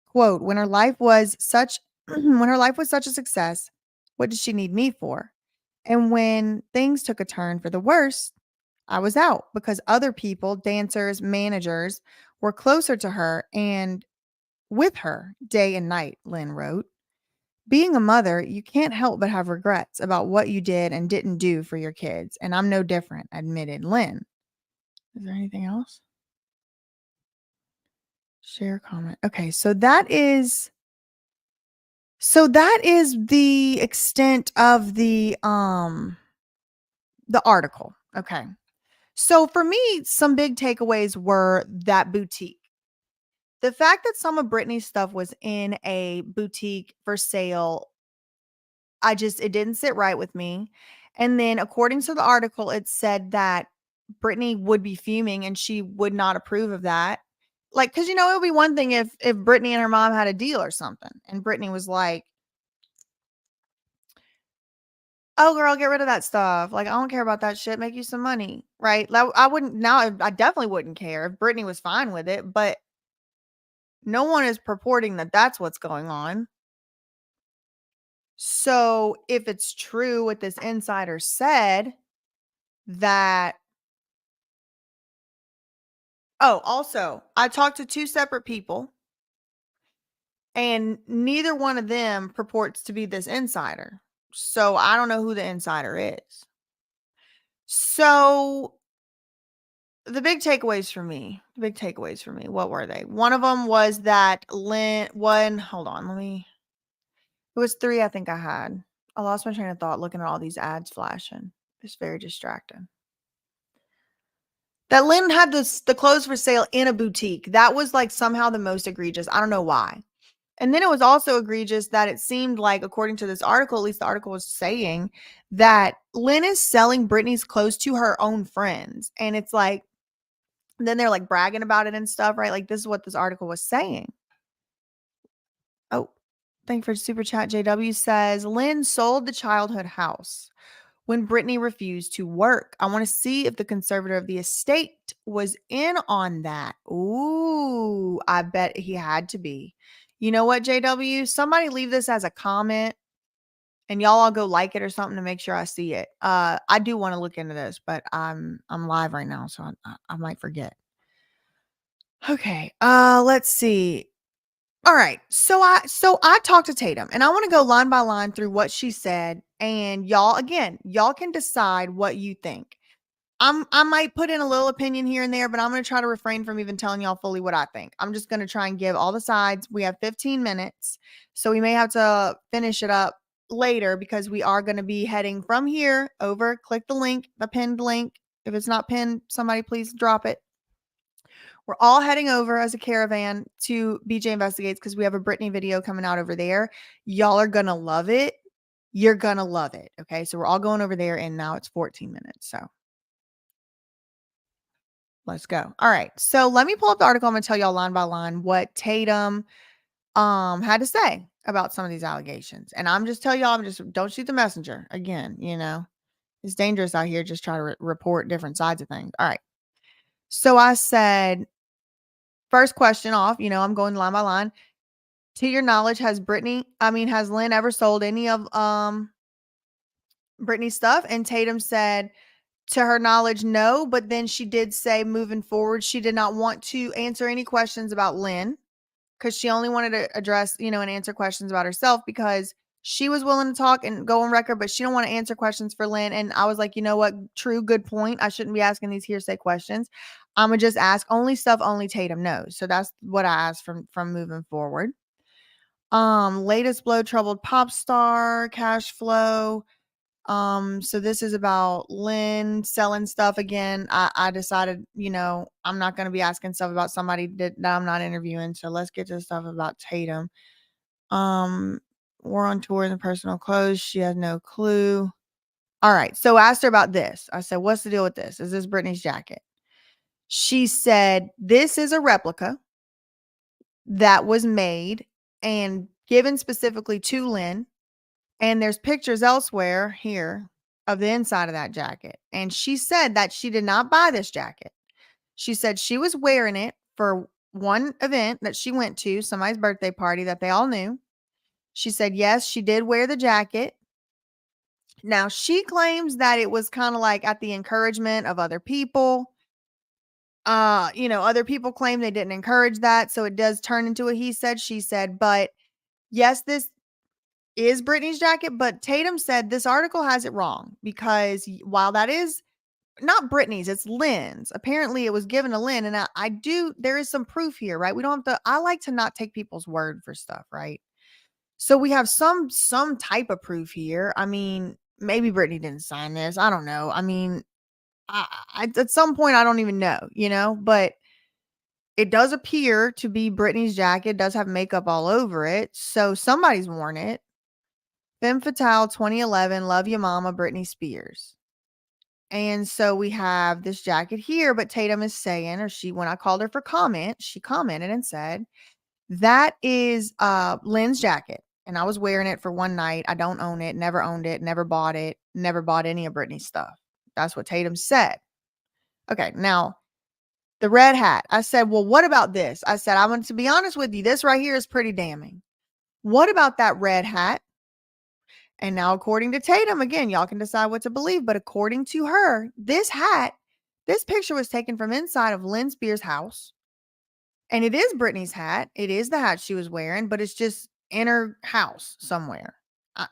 Quote, when her life was such a success, what did she need me for? And when things took a turn for the worse, I was out because other people, dancers, managers, were closer to her and with her day and night, Lynne wrote. Being a mother, you can't help but have regrets about what you did and didn't do for your kids. And I'm no different, admitted Lynne. Is there anything else? Share comment. Okay, so that is the extent of the article. Okay. So for me, some big takeaways were that boutique. The fact that some of Britney's stuff was in a boutique for sale, it didn't sit right with me. And then according to the article, it said that Britney would be fuming and she would not approve of that. Like, cause it would be one thing if Britney and her mom had a deal or something. And Britney was like, oh girl, get rid of that stuff. Like, I don't care about that shit. Make you some money. Right. I definitely wouldn't care if Britney was fine with it, but no one is purporting that that's what's going on. So if it's true what this insider said, that, also, I talked to 2 separate people and neither one of them purports to be this insider. So I don't know who the insider is. So the big takeaways for me, what were they? One of them was that it was 3 I think I had. I lost my train of thought looking at all these ads flashing. It's very distracting. That Lynne had the clothes for sale in a boutique. That was like somehow the most egregious. I don't know why. And then it was also egregious that it seemed like, according to this article, at least the article was saying that Lynne is selling Britney's clothes to her own friends. And it's like, then they're like bragging about it and stuff, right? Like, this is what this article was saying. Oh, Thank you for super chat. JW says Lynne sold the childhood house when Britney refused to work. I want to see if the conservator of the estate was in on that. Ooh, I bet he had to be. You know what, JW? Somebody leave this as a comment and y'all all go like it or something to make sure I see it. I do want to look into this, but I'm live right now, so I might forget. Okay. Let's see. All right. So I talked to Tatum and I want to go line by line through what she said. And y'all can decide what you think. I might put in a little opinion here and there, but I'm going to try to refrain from even telling y'all fully what I think. I'm just going to try and give all the sides. We have 15 minutes, so we may have to finish it up later because we are going to be heading from here over. Click the link, the pinned link. If it's not pinned, somebody please drop it. We're all heading over as a caravan to BJ Investigates because we have a Britney video coming out over there. Y'all are going to love it. You're going to love it. Okay. So we're all going over there and now it's 14 minutes. So let's go. All right. So let me pull up the article. I'm going to tell y'all line by line what Tatum had to say about some of these allegations. And I'm just tell y'all, don't shoot the messenger. Again, it's dangerous out here just try to report different sides of things. All right. So I said, first question off, I'm going line by line. To your knowledge, has Lynne ever sold any of Britney's stuff? And Tatum said, to her knowledge, no. But then she did say moving forward, she did not want to answer any questions about Lynne because she only wanted to address, and answer questions about herself because she was willing to talk and go on record, but she don't want to answer questions for Lynne. And I was like, you know what? True, good point. I shouldn't be asking these hearsay questions. I'm gonna just ask only stuff only Tatum knows. So that's what I asked from moving forward. Latest blow, troubled pop star, cash flow. So this is about Lynne selling stuff again. I decided, I'm not going to be asking stuff about somebody that I'm not interviewing. So let's get to stuff about Tatum. We're on tour in the personal clothes. She has no clue. All right. So I asked her about this. I said, what's the deal with this? Is this Britney's jacket? She said, this is a replica that was made and given specifically to Lynne. And there's pictures elsewhere here of the inside of that jacket. And she said that she did not buy this jacket. She said she was wearing it for one event that she went to, somebody's birthday party that they all knew. She said, yes, she did wear the jacket. Now, she claims that it was kind of like at the encouragement of other people. Other people claim they didn't encourage that. So it does turn into a he said, she said. But yes, this is Britney's jacket, but Tatum said this article has it wrong because while that is not Britney's, it's Lynne's. Apparently it was given to Lynne. And there is some proof here, right? We don't have to, I like to not take people's word for stuff, right? So we have some type of proof here. I mean, maybe Britney didn't sign this. I don't know. I mean, at some point, I don't even know, but it does appear to be Britney's jacket. It does have makeup all over it. So somebody's worn it. Femme Fatale 2011, Love Ya Mama, Britney Spears. And so we have this jacket here, but Tatum is saying, when I called her for comment, she commented and said, that is Lynne's jacket. And I was wearing it for one night. I don't own it, never owned it, never bought any of Britney's stuff. That's what Tatum said. Okay, now the red hat. I said, well, what about this? I said, I want to be honest with you. This right here is pretty damning. What about that red hat? And now, according to Tatum, again, y'all can decide what to believe, but according to her, this picture was taken from inside of Lynne Spears' house. And it is Britney's hat. It is the hat she was wearing, but it's just in her house somewhere.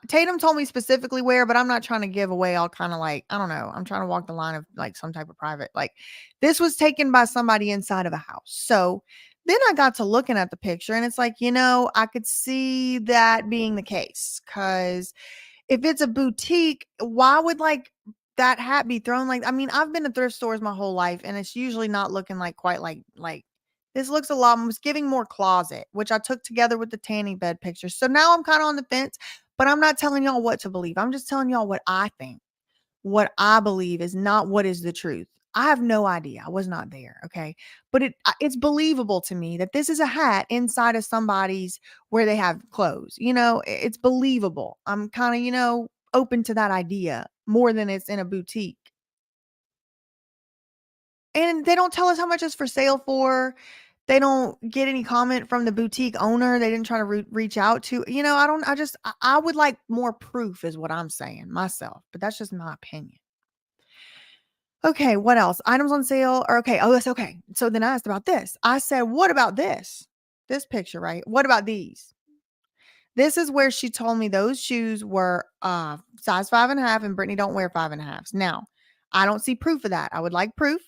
Tatum told me specifically where, but I'm not trying to give away all kind of like, I don't know. I'm trying to walk the line of like some type of private, like this was taken by somebody inside of a house. So then I got to looking at the picture and it's like, I could see that being the case because if it's a boutique, why would like that hat be thrown like, I mean, I've been to thrift stores my whole life and it's usually not looking like quite like this looks a lot, was giving more closet, which I took together with the tanning bed picture. So now I'm kind of on the fence, but I'm not telling y'all what to believe. I'm just telling y'all what I think. What I believe is not what is the truth. I have no idea. I was not there, okay? But it's believable to me that this is a hat inside of somebody's where they have clothes. It's believable. I'm kind of, open to that idea more than it's in a boutique. And they don't tell us how much it's for sale for. They don't get any comment from the boutique owner. They didn't try to reach out to, I would like more proof is what I'm saying myself, but that's just my opinion. Okay, what else? Items on sale are okay. Oh, that's okay. So then I asked about this. I said, what about this? This picture, right? What about these? This is where she told me those shoes were size 5.5 and Britney don't wear 5.5s. Now, I don't see proof of that. I would like proof.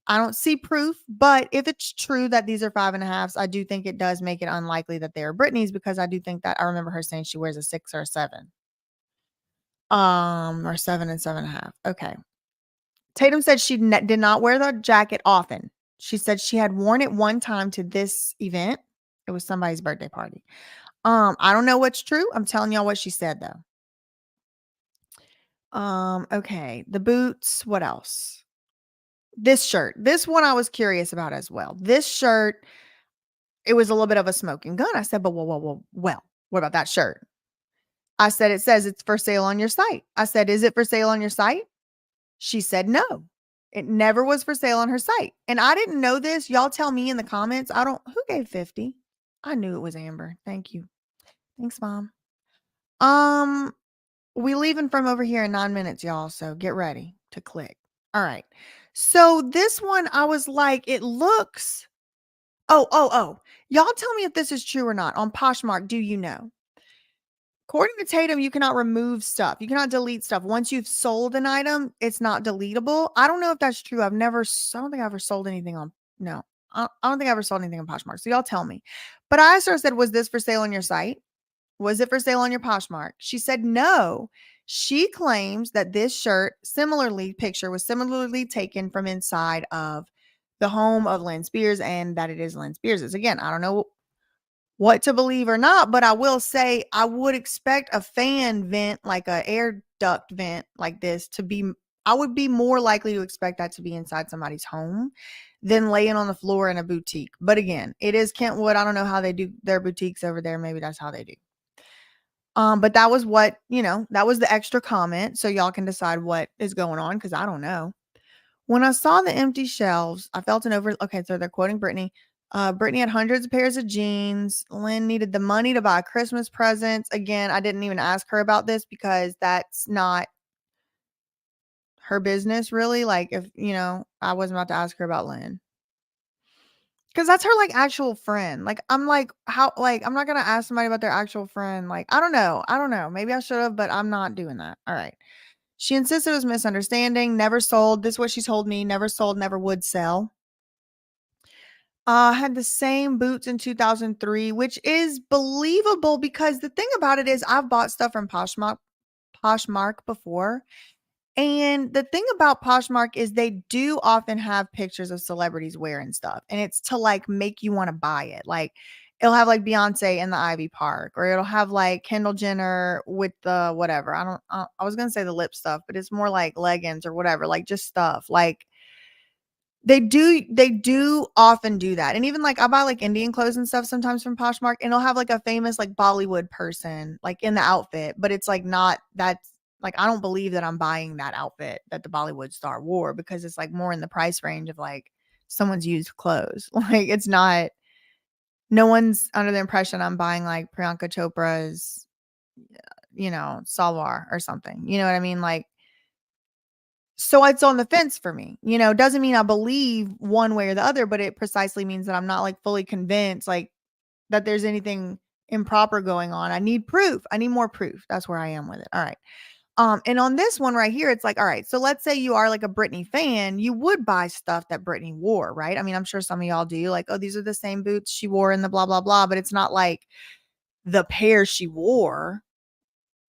I don't see proof, but if it's true that these are 5.5s, I do think it does make it unlikely that they are Britney's because I do think that I remember her saying she wears a 6 or a 7. Or 7 and 7.5. Okay. Tatum said she did not wear the jacket often. She said she had worn it one time to this event. It was somebody's birthday party. I don't know what's true. I'm telling y'all what she said though. Okay. The boots. What else? This shirt. This one I was curious about as well. This shirt, it was a little bit of a smoking gun. I said, but well, what about that shirt? I said, it says it's for sale on your site. I said, is it for sale on your site? She said, no, it never was for sale on her site. And I didn't know this. Y'all tell me in the comments. Who gave 50? I knew it was Amber. Thank you. Thanks, Mom. We leaving from over here in 9 minutes, y'all. So get ready to click. All right. So this one, I was like, it looks. Oh. Y'all tell me if this is true or not. On Poshmark, do you know? According to Tatum, you cannot remove stuff. You cannot delete stuff. Once you've sold an item, it's not deletable. I don't know if that's true. I don't think I ever sold anything on, no, I don't think I ever sold anything on Poshmark. So y'all tell me. But I asked her, I said, was this for sale on your site? Was it for sale on your Poshmark? She said no. She claims that this picture was similarly taken from inside of the home of Lynne Spears and that it is Lynne Spears's. Again, I don't know what to believe or not, but I will say I would expect a fan vent, like a air duct vent like this I would be more likely to expect that to be inside somebody's home than laying on the floor in a boutique. But again, it is Kentwood. I don't know how they do their boutiques over there. Maybe that's how they do. But that was that was the extra comment. So y'all can decide what is going on because I don't know. When I saw the empty shelves, I felt okay, so they're quoting Britney. Britney had hundreds of pairs of jeans. Lynne needed the money to buy Christmas presents. Again, I didn't even ask her about this because that's not her business, really. Like, if, I wasn't about to ask her about Lynne. Because that's her, like, actual friend. Like, I'm like, how, like, I'm not going to ask somebody about their actual friend. Like, I don't know. Maybe I should have, but I'm not doing that. All right. She insisted it was misunderstanding, never sold. This is what she told me, never sold, never would sell. Had the same boots in 2003, which is believable because the thing about it is I've bought stuff from Poshmark before. And the thing about Poshmark is they do often have pictures of celebrities wearing stuff. And it's to like make you want to buy it. Like it'll have like Beyonce in the Ivy Park, or it'll have like Kendall Jenner with the whatever. I was going to say the lip stuff, but it's more like leggings or whatever, like just stuff. Like they do often do that. And even like I buy like Indian clothes and stuff sometimes from Poshmark, and it'll have like a famous like Bollywood person like in the outfit, but it's like not that's like I don't believe that I'm buying that outfit that the Bollywood star wore because it's like more in the price range of like someone's used clothes. Like it's not, no one's under the impression I'm buying like Priyanka Chopra's, salwar or something. You know what I mean? Like, so it's on the fence for me. Doesn't mean I believe one way or the other, but it precisely means that I'm not like fully convinced like that there's anything improper going on. I need proof. I need more proof. That's where I am with it. All right. And on this one right here, it's like, all right, so let's say you are like a Britney fan, you would buy stuff that Britney wore, right? I mean, I'm sure some of y'all do, like, oh, these are the same boots she wore in the blah, blah, blah, but it's not like the pair she wore,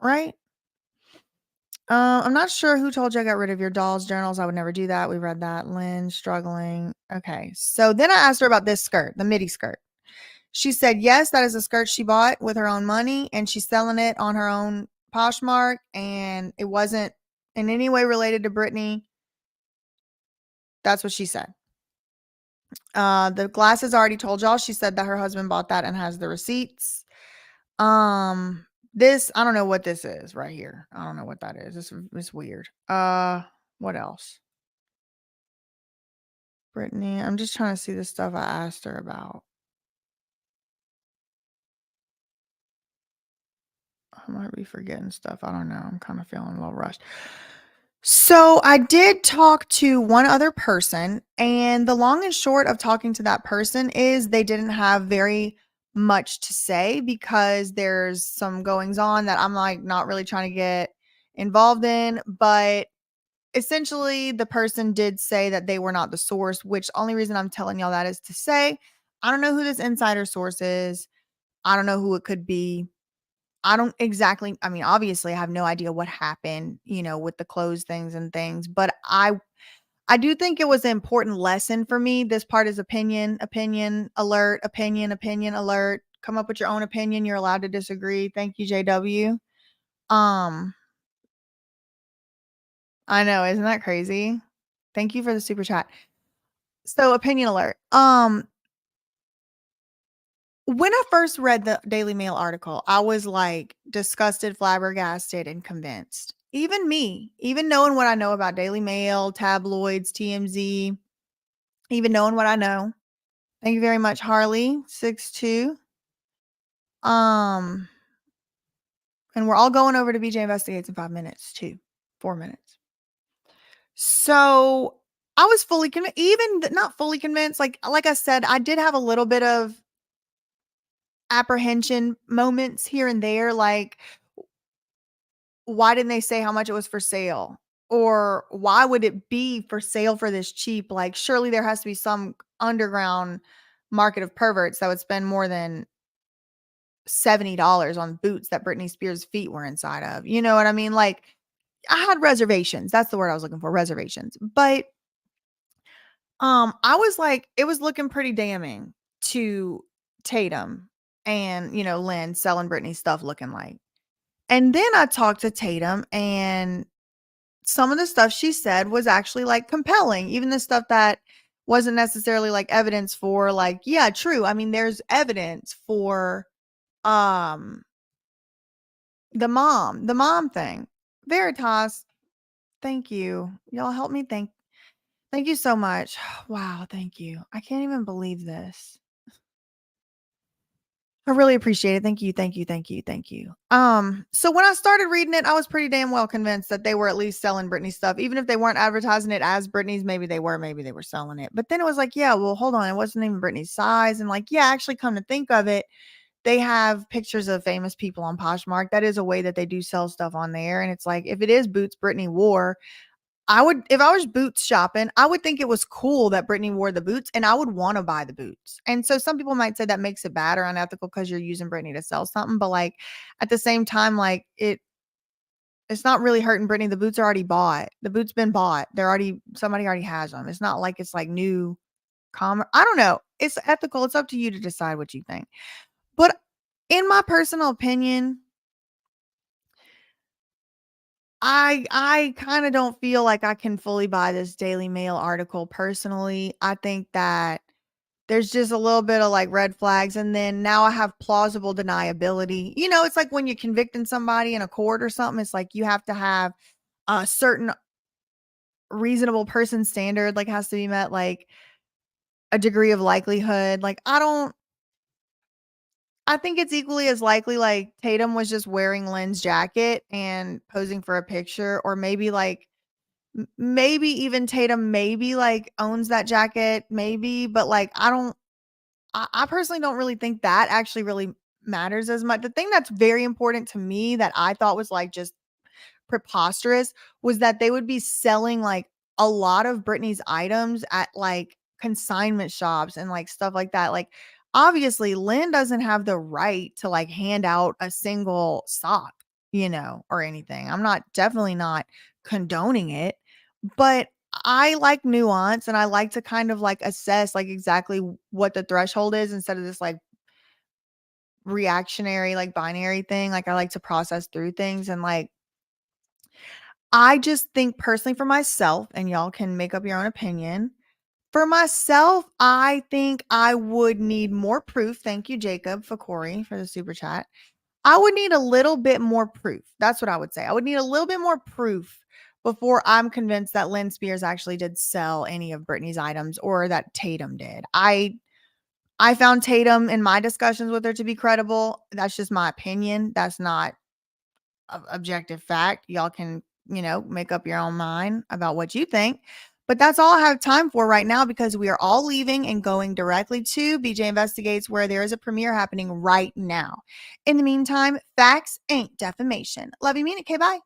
right? I'm not sure who told you I got rid of your dolls journals. I would never do that. We read that. Lynn struggling. Okay. So then I asked her about this skirt, the midi skirt. She said, yes, that is a skirt she bought with her own money and she's selling it on her own Poshmark, and it wasn't in any way related to Britney. That's what she said. The glasses I already told y'all. She said that her husband bought that and has the receipts. This I don't know what this is right here. I don't know what that is. This is weird. What else? Brittany. I'm just trying to see the stuff I asked her about. I might be forgetting stuff. I don't know. I'm kind of feeling a little rushed. So I did talk to one other person, and the long and short of talking to that person is they didn't have very much to say because there's some goings on that I'm like not really trying to get involved in. But essentially, the person did say that they were not the source, which only reason I'm telling y'all that is to say, I don't know who this insider source is. I don't know who it could be. I don't exactly I mean, obviously, I have no idea what happened, with the clothes things and things, but I do think it was an important lesson for me. This part is opinion alert, opinion alert. Come up with your own opinion. You're allowed to disagree. Thank you, JW. Um, I know, isn't that crazy? Thank you for the super chat. So, opinion alert. When I first read the Daily Mail article, I was like disgusted, flabbergasted, and convinced. Even me, even knowing what I know about Daily Mail, tabloids, TMZ, even knowing what I know. Thank you very much, Harley, 6'2". Um, and we're all going over to BJ Investigates in 5 minutes, too. 4 minutes. So I was fully convinced, even not fully convinced. Like I said, I did have a little bit of apprehension moments here and there, like why didn't they say how much it was for sale? Or why would it be for sale for this cheap? Like, surely there has to be some underground market of perverts that would spend more than $70 on boots that Britney Spears' feet were inside of. You know what I mean? Like, I had reservations. That's the word I was looking for, reservations. But I was like, it was looking pretty damning to Tatum and, Lynne selling Britney stuff looking like. And then I talked to Tatum, and some of the stuff she said was actually like compelling, even the stuff that wasn't necessarily like evidence for like, yeah, true. I mean, there's evidence for um the mom thing. Veritas, thank you. Y'all help me thank you so much. Wow, thank you. I can't even believe this. I really appreciate it. Thank you, thank you, thank you, thank you. So when I started reading it, I was pretty damn well convinced that they were at least selling Britney stuff. Even if they weren't advertising it as Britney's, maybe they were selling it. But then it was like, yeah, well, hold on, it wasn't even Britney's size. And like, yeah, actually come to think of it, they have pictures of famous people on Poshmark. That is a way that they do sell stuff on there. And it's like, if it is boots Britney wore, if I was boots shopping, I would think it was cool that Britney wore the boots and I would want to buy the boots. And so some people might say that makes it bad or unethical because you're using Britney to sell something. But like at the same time, like it's not really hurting Britney. The boots are already bought. The boots been bought. Somebody already has them. It's not like it's like new commerce. I don't know. It's ethical. It's up to you to decide what you think. But in my personal opinion, I kind of don't feel like I can fully buy this Daily Mail article personally. I think that there's just a little bit of like red flags. And then now I have plausible deniability. It's like when you're convicting somebody in a court or something, it's like you have to have a certain reasonable person standard, like has to be met, like a degree of likelihood. Like I think it's equally as likely like Tatum was just wearing Lynn's jacket and posing for a picture, or maybe like maybe even Tatum maybe like owns that jacket, maybe, but like I personally don't really think that actually really matters as much. The thing that's very important to me that I thought was like just preposterous was that they would be selling like a lot of Britney's items at like consignment shops and like stuff like that. Like obviously Lynn doesn't have the right to like hand out a single sock, or anything. I'm not definitely not condoning it, but I like nuance and I like to kind of like assess like exactly what the threshold is instead of this like reactionary like binary thing. Like I like to process through things, and like I just think personally for myself, and y'all can make up your own opinion. For myself, I think I would need more proof. Thank you, Jacob Fakori, for the super chat. I would need a little bit more proof. That's what I would say. I would need a little bit more proof before I'm convinced that Lynne Spears actually did sell any of Britney's items or that Tatum did. I found Tatum in my discussions with her to be credible. That's just my opinion. That's not objective fact. Y'all can, make up your own mind about what you think. But that's all I have time for right now because we are all leaving and going directly to BJ Investigates, where there is a premiere happening right now. In the meantime, facts ain't defamation. Love you, mean it. Okay, bye.